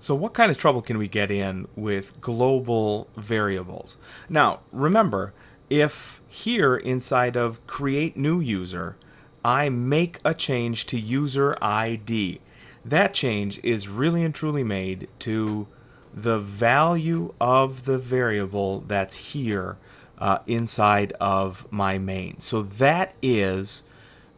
So what kind of trouble can we get in with global variables? Now, remember, if here inside of create new user, I make a change to user ID, that change is really and truly made to the value of the variable that's here inside of my main. So that is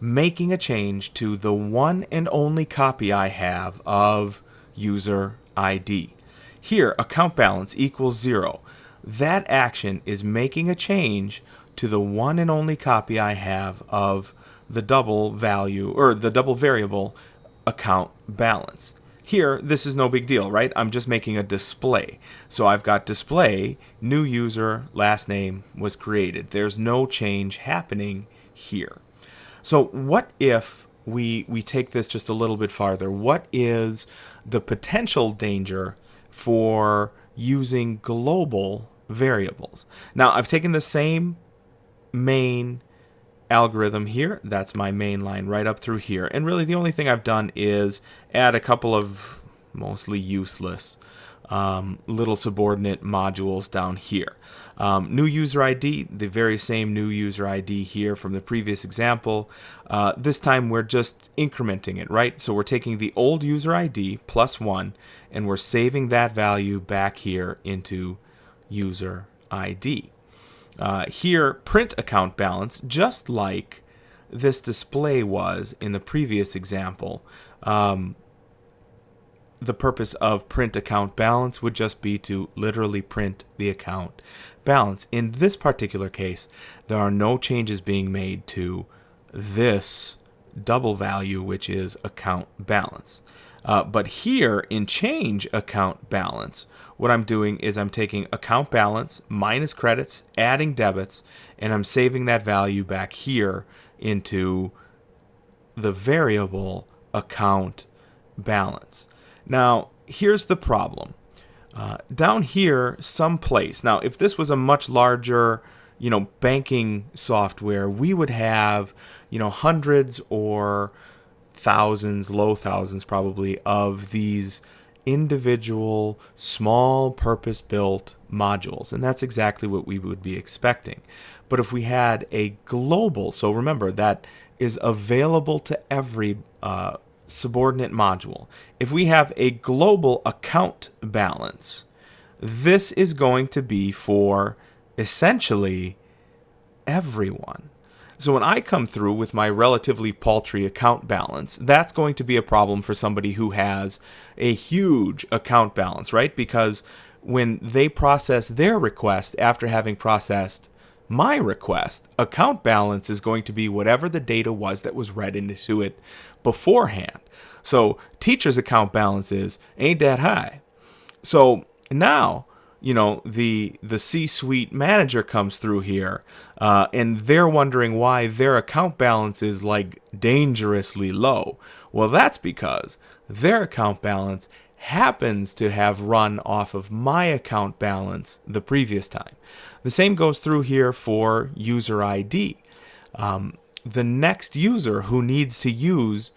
making a change to the one and only copy I have of user ID. Here, account balance equals 0. That action is making a change to the one and only copy I have of the double value or the double variable account balance. Here, this is no big deal, right? I'm just making a display. So I've got display, new user, last name was created. There's no change happening here. So what if we take this just a little bit farther? What is the potential danger for using global variables? Now, I've taken the same main algorithm here. That's my main line right up through here. And really the only thing I've done is add a couple of mostly useless little subordinate modules down here. New user ID, the very same new user ID here from the previous example. This time we're just incrementing it, right? So we're taking the old user ID plus 1 and we're saving that value back here into user ID. Here, print account balance, just like this display was in the previous example. The purpose of print account balance would just be to literally print the account balance. In this particular case, there are no changes being made to this double value, which is account balance. But here in change account balance, what I'm doing is I'm taking account balance minus credits, adding debits, and I'm saving that value back here into the variable account balance. Now, here's the problem. Down here, someplace. Now, if this was a much larger, banking software, we would have, hundreds or thousands, low thousands probably, of these individual small purpose-built modules. And that's exactly what we would be expecting. But if we had a global, so remember that is available to every subordinate module. If we have a global account balance, this is going to be for essentially everyone. So when I come through with my relatively paltry account balance, that's going to be a problem for somebody who has a huge account balance, right? Because when they process their request after having processed my request, account balance is going to be whatever the data was that was read into it beforehand. So teacher's account balances ain't that high. So now, the C-suite manager comes through here, and they're wondering why their account balance is like dangerously low. Well, that's because their account balance happens to have run off of my account balance the previous time. The same goes through here for user ID. The next user who needs to use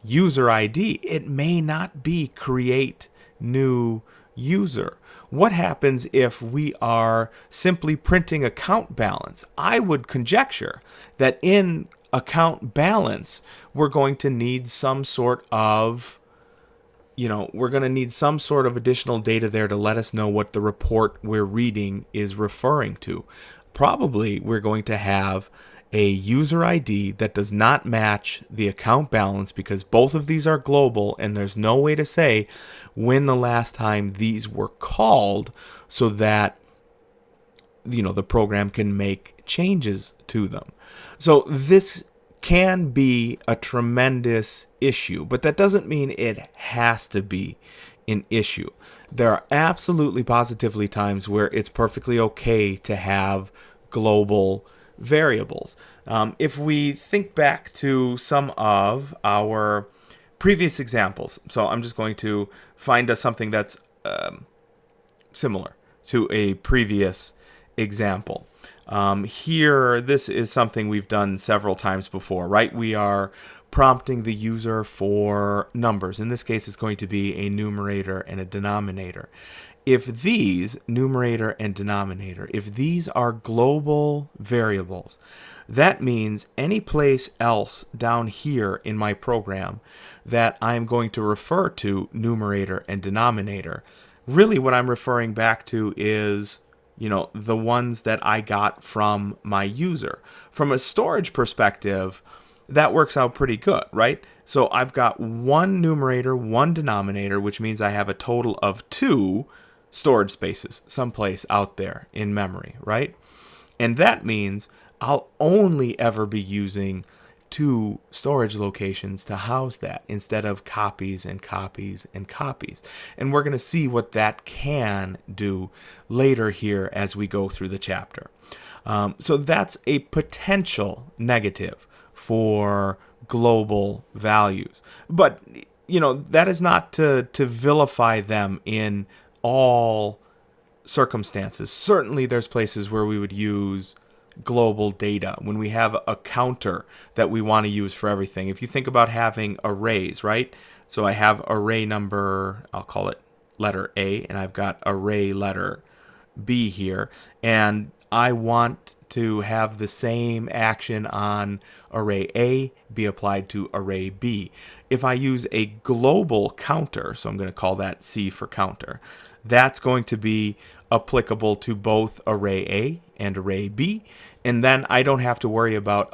user ID, it may not be create new user. What happens if we are simply printing account balance? I would conjecture that in account balance, we're going to need some sort of additional data there to let us know what the report we're reading is referring to. Probably we're going to have a user ID that does not match the account balance because both of these are global and there's no way to say when the last time these were called so that the program can make changes to them. So this can be a tremendous issue, but that doesn't mean it has to be an issue. There are absolutely positively times where it's perfectly okay to have global variables. If we think back to some of our previous examples, so I'm just going to find us something that's similar to a previous example. Here, this is something we've done several times before, right? We are prompting the user for numbers. In this case, it's going to be a numerator and a denominator. If these, numerator and denominator, if these are global variables, that means any place else down here in my program that I'm going to refer to numerator and denominator, really what I'm referring back to is, the ones that I got from my user. From a storage perspective, that works out pretty good, right? So I've got one numerator, one denominator, which means I have a total of 2 storage spaces someplace out there in memory, right? And that means I'll only ever be using 2 storage locations to house that instead of copies and copies and copies. And we're going to see what that can do later here as we go through the chapter. So that's a potential negative for global values. But, that is not to vilify them in all circumstances. Certainly there's places where we would use global data when we have a counter that we want to use for everything. If you think about having arrays, right? So I have array number, I'll call it letter A, and I've got array letter B here, and I want to have the same action on array A be applied to array B. If I use a global counter, so I'm going to call that C for counter, that's going to be applicable to both array A and array B, and then I don't have to worry about,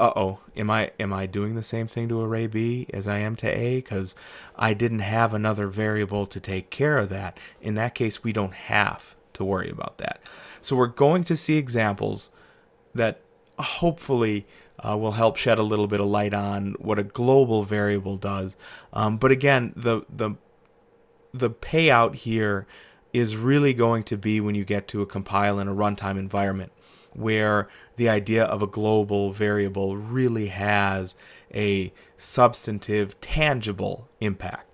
am I doing the same thing to array B as I am to A, because I didn't have another variable to take care of that. In that case, we don't have to worry about that. So we're going to see examples that hopefully will help shed a little bit of light on what a global variable does. But again, the payout here is really going to be when you get to a compile and a runtime environment, where the idea of a global variable really has a substantive, tangible impact.